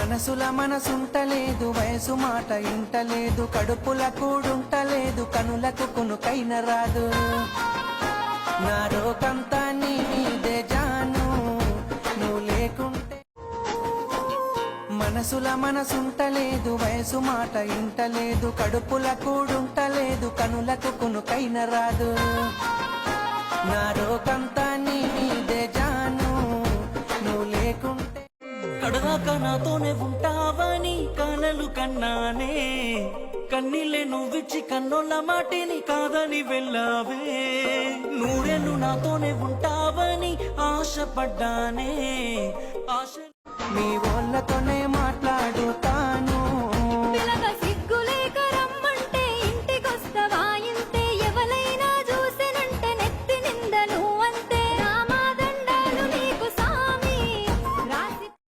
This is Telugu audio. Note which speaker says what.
Speaker 1: మనసుల మనసుంటలేదు, వయసు మాట ఇంటలేదు, కడుపుల కూడుంటలేదు, కనులకు కునుకైన రాదు. నా రోకంతా నీదే జాను, నువ్వు లేకుంటే. మనసుల మనసుంటలేదు, వయసు మాట ఇంటలేదు, కడుపుల కూడుంటలేదు, కనులకు కునుకైన రాదు. నా రోకంతా నీదే జాను, నువ్వు లేకుంటే.
Speaker 2: కడదాకా నాతోనే ఉంటావని కలలు కన్నానే, కన్నీళ్ళే నువ్విచ్చి కన్నోళ్ళ మాటిని కాదని వెళ్ళావే. నూరేళ్ళు నాతోనే ఉంటావని ఆశపడ్డానే, ఆశ
Speaker 1: మీ వాళ్ళతోనే మాట్లాడుతా